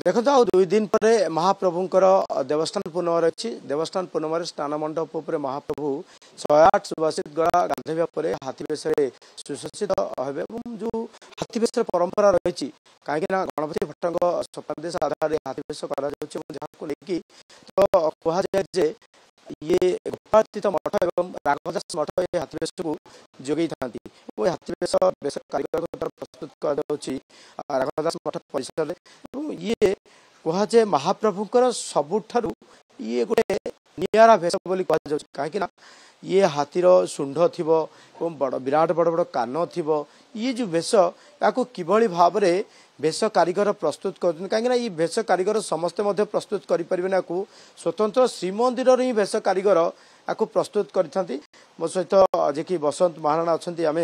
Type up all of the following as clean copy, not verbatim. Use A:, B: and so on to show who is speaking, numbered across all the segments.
A: देखो तो 2 दिन पर महाप्रभुंकर देवस्थान पूर्णिमा रही देवस्थान पूर्णिम स्नान मंडप उपर महाप्रभु 108 सुभाषित गड़ा गाधेवा पर हाथी बेश सुशोषित हे जो हाथी बेश परंपरा रही कहीं गणपति भट्ट स्वप्नादेश आधार हाथी बेश कर तो कहुए ये गोपातीत मठ एवं राघवदास मठ ये हाथी बेश को जोगे था हाथी बेश बेश कारीगर द्वारा प्रस्तुत कर राघवदास मठ परिसर ये कहुए महाप्रभुंकर सबुठारु ये गोटे नियारा भेष बोली कहीं ये हाथीर शुंड थी बड़ विराट बड़ बड़ कान थी ये जो भेष या किभली भाव में भेष कारीगर प्रस्तुत कर कहीं भेष कारीगर समस्ते प्रस्तुत करें स्वतंत्र श्रीमंदिर ही भेष कारीगर या प्रस्तुत करते मो सहित जे कि बसंत महाराणा अच्छा आम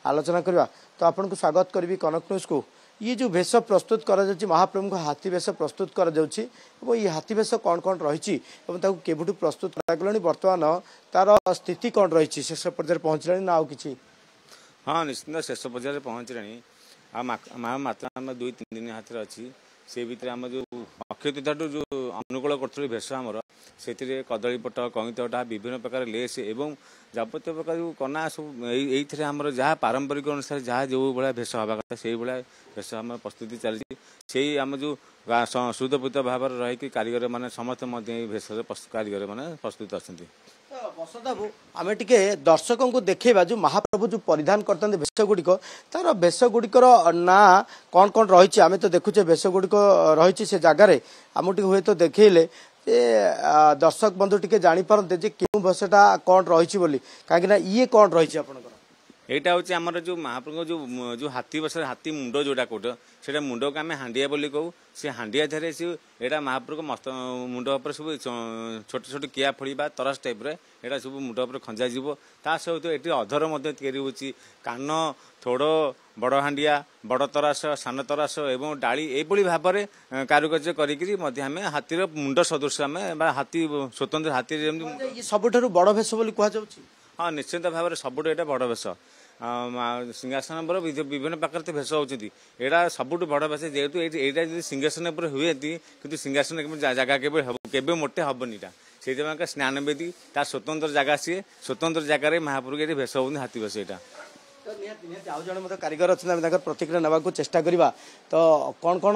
A: आलोचना करवा तो आपन को स्वागत करी कनक न्यूज को ये जो भेष प्रस्तुत कर महाप्रभु को हाथी भेष प्रस्तुत कर ये हाथी भेष कौन कौन रही केवठू प्रस्तुत कर बर्तमान तार स्थिति कौन रही शेष पर्यायर पहुँचला ना आउ कि
B: हाँ निश्चिंत शेष पर्यायर पहुँचलानी मात्र आम 2-3 दिन हाथ अच्छी से भीतर आम जो अक्षय तृतीया जो अनुकूल कर भेष आमर से कदलीपट कईतटा विभिन्न प्रकार लेस एवं जाबत प्रकार जो कना सब ये आमर जहाँ पारंपरिक अनुसार जहाँ जो भाया भेष हवा कथा से भाया भेष आम प्रस्तुति चलती से आम जो सुदपूत भाव रही कारीगर मैंने समस्त भेष कारीगर मैंने प्रस्तुत अच्छा
A: बसंत बाबू आम टे दर्शकों को देखा जो महाप्रभु जो परिधान करते भेष गुड़िक तार भेष गुड़िकर ना कौन कौन रही आम तो देखुचे भेष गुड़िक रही से जगार आम हुए तो देखले दर्शक बंधु टे जापारते क्यों भेषटा कौन रही कहीं ये कौन रही आप
B: यहाँ हूँ आमर जो महाप्रभु जो हाथी बस हाथी मुंड जोटा कौट से मुंड को आम हांडिया बोली कहू से हांडिया थे यहाँ महाप्रभु मस्त मुंड उपर सब छोट छोट किया फड़ा तरस टाइप रे सब मुंड उपर खंजा ता सहित ये अधर या कान थोड़ बड़ हांडिया बड़ तरास सान तरास एवं डाली यही भाव में कारुकार्य करें हाथीर मुंड सदृश आम हाथी स्वतंत्र हाथी
A: सबुठ बड़ भेष बोली कहुँ
B: हाँ निश्चिंत भाव में सबुठ यहाँ बड़ भेष सिंहासन पर विभिन्न प्रकार तो भेष होती यहाँ सबुठ बड़ भेष जेहेतु यहाँ सिंहासन पर हुए कि सिंहासन जगह के मोटे हेनी से स्नान बेदी तार स्वतंत्र जगह सी स्वतंत्र जगार महाप्रभु ये भेष हो हाथी भेष यहाँ
A: आउ जन मतलब कारीगर अच्छा प्रतिक्रिया नाक चेष्टा करवा तो कौन कौन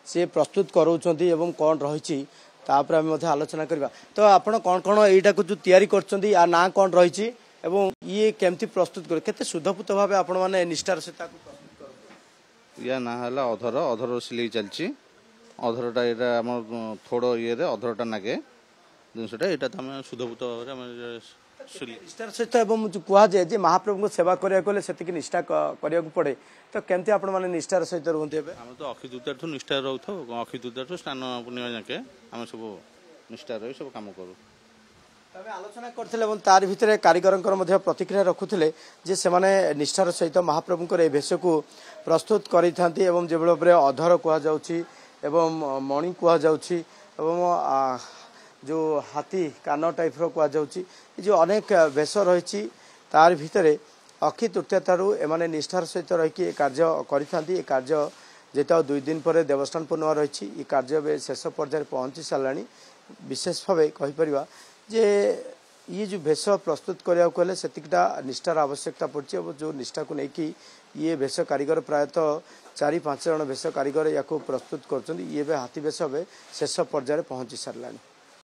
A: सी प्रस्तुत कराउछंती एवं कौन रही तापर आम आलोचना करवा तो आप कौन कौन यहीटा को जो तैयारी करछंती या ना कौन रही एवं ये केमती प्रस्तुत कर केते शुद्धपूत भाव आपण माने निष्ठार से प्रस्तुत कर
C: या ना हला अधर अधर सिलाई चलची अधरटा ये आम थोड़ ये अधरटा नागे जिनसटा यहाँ तो आम शुद्धपूत भाव
A: निष्ठार सहित कहुए जे महाप्रभु को सेवा करने से निष्ठा करने पड़े तो केमती आपण माने निष्ठार सहित रुहते
C: आम तो अक्षय तृतीया निष्ठा रोथ अक्षय तृतीया स्नान पूर्णिमा जाके आम सब निष्ठा रही सब कम करूँ
A: आलोचना करते तार भितर कारीगर प्रतिक्रिया रखुले जे से निष्ठार सहित महाप्रभुंर भेष को प्रस्तुत करें जो भाव अधर कहुँ मणि कहुँ जो हाथी कान टाइप कहुँ जो अनेक भेष रही तार भितर अक्षय तृतीया ठारू एमाने निष्ठार सहित रही कार्य करें कार्य जेता 2 दिन पर देवस्थान पूर्णिमा रही ये कार्य शेष पर्यायर पहुँची सारा विशेष भाव कहीपर जे ये जो भेष प्रस्तुत करने से निष्ठार आवश्यकता पड़ी और जो निष्ठा को लेकिन ये भेष कारीगर प्रायतः 4-5 जन भेष कारीगर या प्रस्तुत कर हाथी भेष शेष पर्यायर पहुँची सारा।